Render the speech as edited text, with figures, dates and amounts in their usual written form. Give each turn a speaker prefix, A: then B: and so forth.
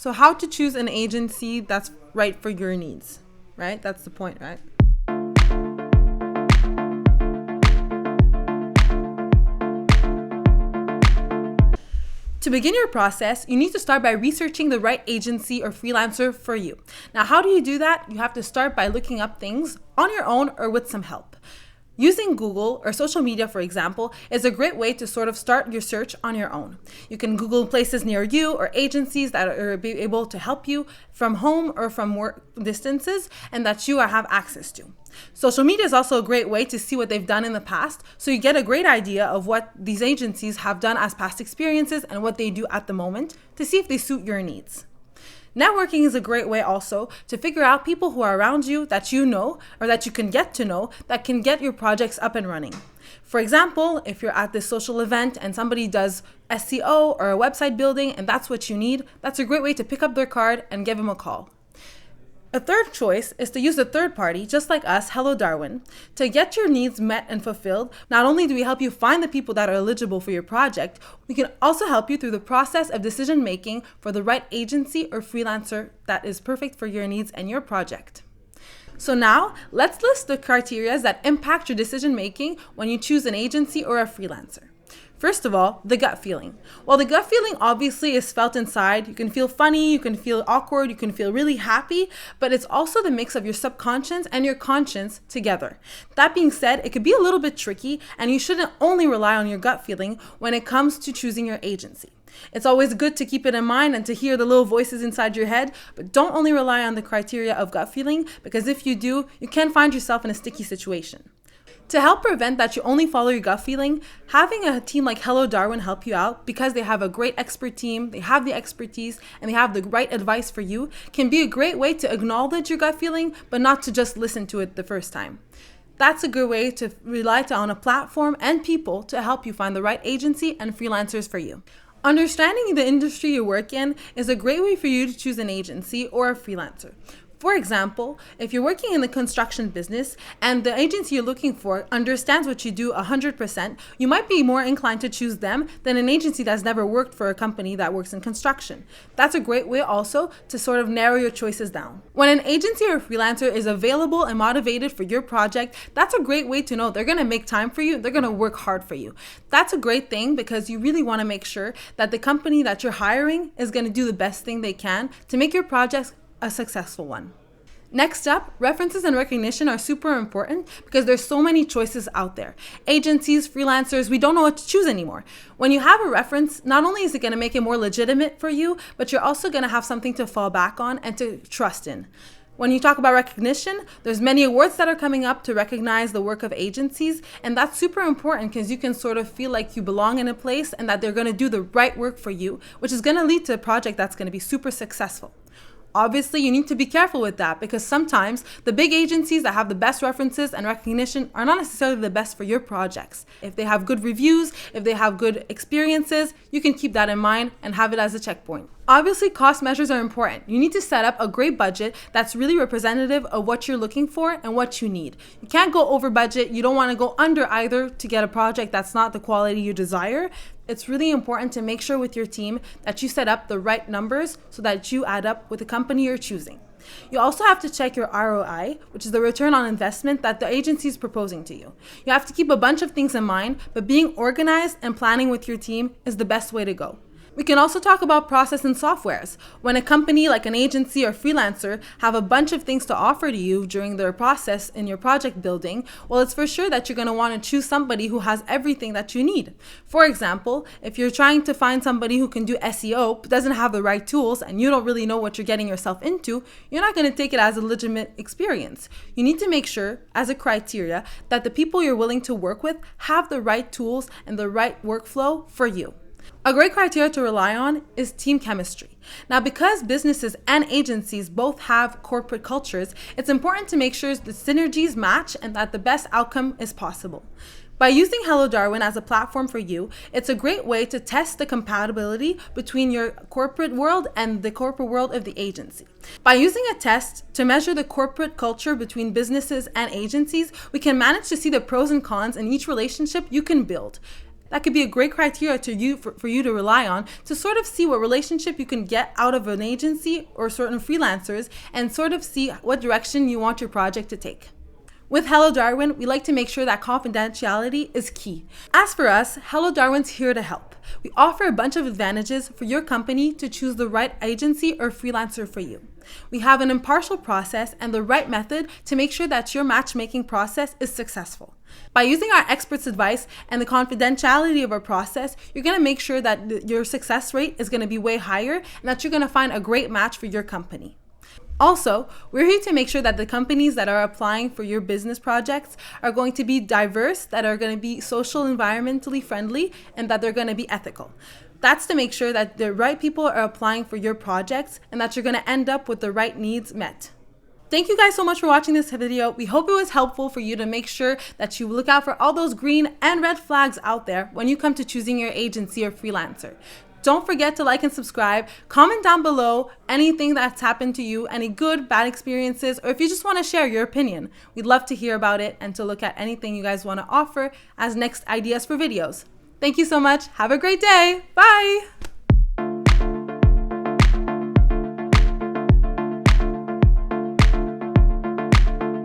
A: So how to choose an agency that's right for your needs, right? That's the point, right? To begin your process, you need to start by researching the right agency or freelancer for you. Now, how do you do that? You have to start by looking up things on your own or with some help. Using Google or social media, for example, is a great way to sort of start your search on your own. You can Google places near you or agencies that are able to help you from home or from work distances and that you have access to. Social media is also a great way to see what they've done in the past, so you get a great idea of what these agencies have done as past experiences and what they do at the moment to see if they suit your needs. Networking is a great way also to figure out people who are around you that you know or that you can get to know that can get your projects up and running. For example, if you're at this social event and somebody does SEO or a website building and that's what you need, that's a great way to pick up their card and give them a call. A third choice is to use a third party, just like us, helloDarwin, to get your needs met and fulfilled. Not only do we help you find the people that are eligible for your project, we can also help you through the process of decision making for the right agency or freelancer that is perfect for your needs and your project. So now, let's list the criteria that impact your decision making when you choose an agency or a freelancer. First of all, the gut feeling. Well, the gut feeling obviously is felt inside. You can feel funny, you can feel awkward, you can feel really happy, but it's also the mix of your subconscious and your conscience together. That being said, it could be a little bit tricky, and you shouldn't only rely on your gut feeling when it comes to choosing your agency. It's always good to keep it in mind and to hear the little voices inside your head, but don't only rely on the criteria of gut feeling, because if you do, you can find yourself in a sticky situation. To help prevent that you only follow your gut feeling, having a team like helloDarwin help you out because they have a great expert team, they have the expertise, and they have the right advice for you can be a great way to acknowledge your gut feeling, but not to just listen to it the first time. That's a good way to rely on a platform and people to help you find the right agency and freelancers for you. Understanding the industry you work in is a great way for you to choose an agency or a freelancer. For example, if you're working in the construction business and the agency you're looking for understands what you do 100%, you might be more inclined to choose them than an agency that's never worked for a company that works in construction. That's a great way also to sort of narrow your choices down. When an agency or freelancer is available and motivated for your project, that's a great way to know they're going to make time for you, they're going to work hard for you. That's a great thing because you really want to make sure that the company that you're hiring is going to do the best thing they can to make your project a successful one. Next up, references and recognition are super important because there's so many choices out there. Agencies, freelancers, we don't know what to choose anymore. When you have a reference, not only is it going to make it more legitimate for you, but you're also going to have something to fall back on and to trust in. When you talk about recognition, there's many awards that are coming up to recognize the work of agencies, and that's super important because you can sort of feel like you belong in a place and that they're going to do the right work for you, which is going to lead to a project that's going to be super successful. Obviously, you need to be careful with that because sometimes the big agencies that have the best references and recognition are not necessarily the best for your projects. If they have good reviews, if they have good experiences, you can keep that in mind and have it as a checkpoint. Obviously, cost measures are important. You need to set up a great budget that's really representative of what you're looking for and what you need. You can't go over budget. You don't want to go under either to get a project that's not the quality you desire. It's really important to make sure with your team that you set up the right numbers so that you add up with the company you're choosing. You also have to check your ROI, which is the return on investment that the agency is proposing to you. You have to keep a bunch of things in mind, but being organized and planning with your team is the best way to go. We can also talk about process and softwares. When a company like an agency or freelancer have a bunch of things to offer to you during their process in your project building, well, it's for sure that you're going to want to choose somebody who has everything that you need. For example, if you're trying to find somebody who can do SEO but doesn't have the right tools and you don't really know what you're getting yourself into, you're not going to take it as a legitimate experience. You need to make sure, as a criteria, that the people you're willing to work with have the right tools and the right workflow for you. A great criteria to rely on is team chemistry. Now, because businesses and agencies both have corporate cultures, it's important to make sure the synergies match and that the best outcome is possible. By using helloDarwin as a platform for you, it's a great way to test the compatibility between your corporate world and the corporate world of the agency. By using a test to measure the corporate culture between businesses and agencies, we can manage to see the pros and cons in each relationship you can build. that could be a great criteria for you to rely on to sort of see what relationship you can get out of an agency or certain freelancers and sort of see what direction you want your project to take. With helloDarwin, we like to make sure that confidentiality is key. As for us, helloDarwin's here to help. We offer a bunch of advantages for your company to choose the right agency or freelancer for you. We have an impartial process and the right method to make sure that your matchmaking process is successful. By using our experts' advice and the confidentiality of our process, you're going to make sure that your success rate is going to be way higher and that you're going to find a great match for your company. Also, we're here to make sure that the companies that are applying for your business projects are going to be diverse, that are going to be social, environmentally friendly, and that they're going to be ethical. That's to make sure that the right people are applying for your projects and that you're going to end up with the right needs met. Thank you guys so much for watching this video. We hope it was helpful for you to make sure that you look out for all those green and red flags out there when you come to choosing your agency or freelancer. Don't forget to like and subscribe. Comment down below anything that's happened to you, any good, bad experiences, or if you just want to share your opinion. We'd love to hear about it and to look at anything you guys want to offer as next ideas for videos. Thank you so much. Have a great day. Bye.